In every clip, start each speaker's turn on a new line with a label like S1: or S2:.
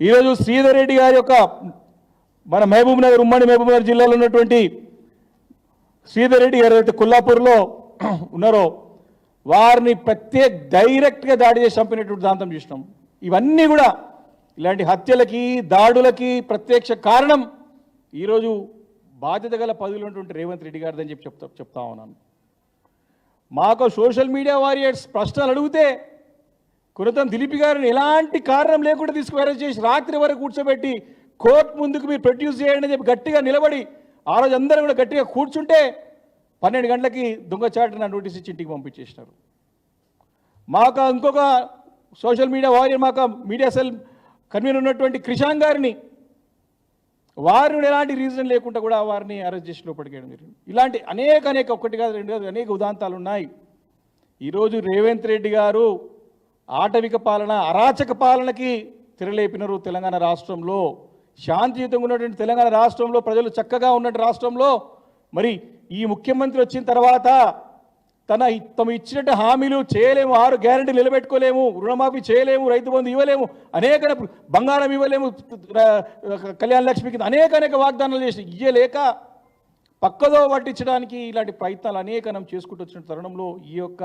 S1: ఈరోజు శ్రీధర్ రెడ్డి గారి యొక్క మన మహబూబ్నగర్ ఉమ్మడి మహబూబ్నగర్ జిల్లాలో ఉన్నటువంటి శ్రీధర్ రెడ్డి గారు అయితే కొల్లాపూర్లో ఉన్నారో వారిని డైరెక్ట్గా దాడి చేసి చంపినటువంటి దాంతం చూసినాం. ఇవన్నీ కూడా ఇలాంటి హత్యలకి దాడులకి ప్రత్యక్ష కారణం ఈరోజు బాధ్యత గల పదవిలో ఉన్నటువంటి రేవంత్ రెడ్డి గారిదని చెప్పి చెప్తా ఉన్నాను. మాకు సోషల్ మీడియా వారియర్స్ ప్రశ్నలు అడిగితే కురతం దిలీప్ గారిని ఎలాంటి కారణం లేకుండా అరెస్ట్ చేసి రాత్రి వరకు కూర్చోబెట్టి కోర్టు ముందుకు మీరు ప్రొడ్యూస్ చేయండి అని చెప్పి గట్టిగా నిలబడి ఆ రోజు అందరూ కూడా గట్టిగా కూర్చుంటే 12 గంటలకి దొంగచాటున నోటీస్ ఇచ్చి ఇంటికి పంపించేసినారు. మాకు ఇంకొక సోషల్ మీడియా వారియర్ మాకు మీడియా సెల్ కన్వీనర్ ఉన్నటువంటి క్రిషాంక్ గారిని వారిని ఎలాంటి రీజన్ లేకుండా కూడా వారిని అరెస్ట్ చేసి లోపలికేయడం జరిగింది. ఇలాంటి అనేక ఒకటి కాదు రెండు కాదు అనేక ఉదాంతాలు ఉన్నాయి. ఈరోజు రేవంత్ రెడ్డి గారు ఆటవిక పాలన అరాచక పాలనకి తెరలేపినారు. తెలంగాణ రాష్ట్రంలో శాంతియుతంగా ఉన్నటువంటి తెలంగాణ రాష్ట్రంలో ప్రజలు చక్కగా ఉన్నటువంటి రాష్ట్రంలో మరి ఈ ముఖ్యమంత్రి వచ్చిన తర్వాత తమ ఇచ్చినట్టు హామీలు చేయలేము, 6 గ్యారెంటీలు నిలబెట్టుకోలేము, రుణమాఫీ చేయలేము, రైతు బంధు ఇవ్వలేము, అనేక బంగారం ఇవ్వలేము, కళ్యాణ లక్ష్మి కింద అనేక వాగ్దానాలు చేసి ఇయ్యలేక పక్కదో పట్టించడానికి ఇలాంటి ప్రయత్నాలు అనేకనం చేసుకుంటూ వచ్చిన తరుణంలో ఈ యొక్క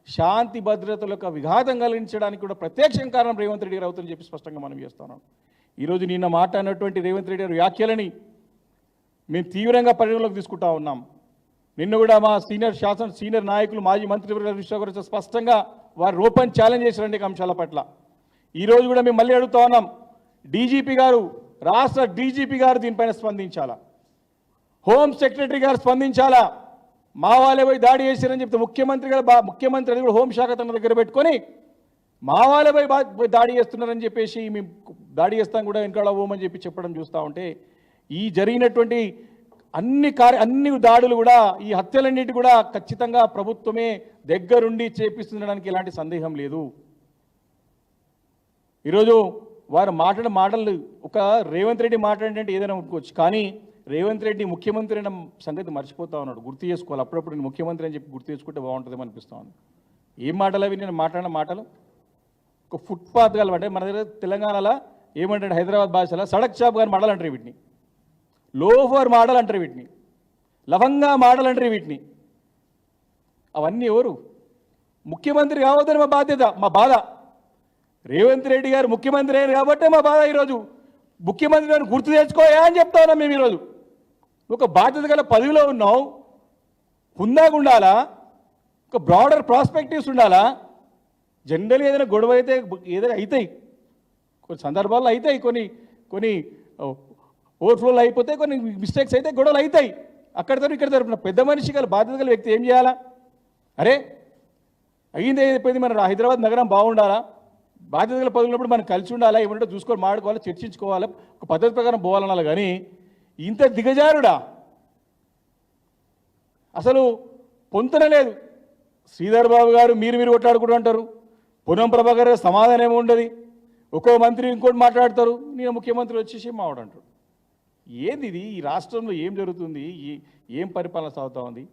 S1: శాంతి భద్రతల యొక్క విఘాతం కలిగించడానికి కూడా ప్రత్యక్షం కారణం రేవంత్ రెడ్డి గారు అవుతుందని చెప్పి స్పష్టంగా మనం చేస్తున్నాం. ఈరోజు నిన్న మాట్లాడినటువంటి రేవంత్ రెడ్డి గారి వ్యాఖ్యలని మేము తీవ్రంగా పరిగణలోకి తీసుకుంటా ఉన్నాం. నిన్న కూడా మా సీనియర్ నాయకులు మాజీ మంత్రివర్గ దృష్టి గురించి స్పష్టంగా వారు ఓపెన్ ఛాలెంజ్ చేసినండి అంశాల పట్ల. ఈరోజు కూడా మేము మళ్ళీ అడుగుతా ఉన్నాం, డీజీపీ గారు రాష్ట్ర డీజీపీ గారు దీనిపైన స్పందించాలా, హోమ్ సెక్రటరీ గారు స్పందించాలా. మా వాళ్ళే పోయి దాడి చేశారని చెప్తే ముఖ్యమంత్రి అది కూడా హోంశాఖ తన దగ్గర పెట్టుకొని మా వాళ్ళే పోయి దాడి చేస్తున్నారని చెప్పేసి మేము దాడి చేస్తాం కూడా వెనకాల పోమని చెప్పి చెప్పడం చూస్తూ ఉంటే ఈ జరిగినటువంటి అన్ని దాడులు కూడా ఈ హత్యలన్నిటి కూడా ఖచ్చితంగా ప్రభుత్వమే దగ్గరుండి చేపిస్తుండడానికి ఎలాంటి సందేహం లేదు. ఈరోజు వారు మాటలు ఒక రేవంత్ రెడ్డి మాట్లాడినట్టు ఏదైనా అనుకోవచ్చు, కానీ రేవంత్ రెడ్డి ముఖ్యమంత్రి అన్న సంగతి మర్చిపోతా ఉన్నాడు. గుర్తు చేసుకోవాలి, అప్పుడప్పుడు నేను ముఖ్యమంత్రి అని చెప్పి గుర్తు చేసుకుంటే బాగుంటుందేమో అనిపిస్తూ ఉంది. ఏం మాటలు అవి నేను మాట్లాడిన మాటలు? ఒక ఫుట్పాత్ అంటే మన దగ్గర తెలంగాణలో ఏమంటాడు హైదరాబాద్ భాషలో సడక్ షాప్ గారి మాటలు అంటారు వీటిని, లోఫర్ మాటలు అంటారు వీటిని, లవంగా మాటలు అంటారు వీటిని. అవన్నీ ఎవరు? ముఖ్యమంత్రి కావద్దని మా బాధ్యత, మా బాధ. రేవంత్ రెడ్డి గారు ముఖ్యమంత్రి అయ్యారు కాబట్టే మా బాధ. ఈరోజు ముఖ్యమంత్రి గారిని గుర్తు తెచ్చుకోయా అని చెప్తా ఉన్నాం మేము. ఈరోజు ఒక బాధ్యత గల పదవిలో ఉన్నాం, హుందాగా ఉండాలా, ఒక బ్రాడర్ ప్రాస్పెక్టివ్స్ ఉండాలా. జనరల్గా ఏదైనా గొడవ అయితే ఏదైనా అవుతాయి, కొన్ని సందర్భాల్లో అవుతాయి, కొన్ని ఓవర్ఫ్లోలు అయిపోతే కొన్ని మిస్టేక్స్ అయితే గొడవలు అవుతాయి. అక్కడ ఇక్కడ పెద్ద మనిషి గల బాధ్యత గల వ్యక్తి ఏం చేయాలా? అరే అయ్యింది అయిపోయింది, మన హైదరాబాద్ నగరం బాగుండాలా, బాధ్యత గల పదవులున్నప్పుడు మనం కలిసి ఉండాలా, ఏమంటే చూసుకొని మాడుకోవాలి, చర్చించుకోవాలి, ఒక పద్ధతి ప్రకారం పోవాలనాలి. కానీ ఇంత దిగజారుడా అసలు పొంతన లేదు. శ్రీధర్ బాబు గారు మీరు కొట్లాడుకుంటూ అంటారు, పొన్నం ప్రభాకర్ గారు సమాధానం ఏమో ఉండదు, ఒక్కో మంత్రి ఇంకోటి మాట్లాడతారు, నేను ముఖ్యమంత్రి వచ్చేసి మావాడు అంటాడు. ఏంది ఇది? ఈ రాష్ట్రంలో ఏం జరుగుతుంది? ఏం పరిపాలన సాగుతూ ఉంది?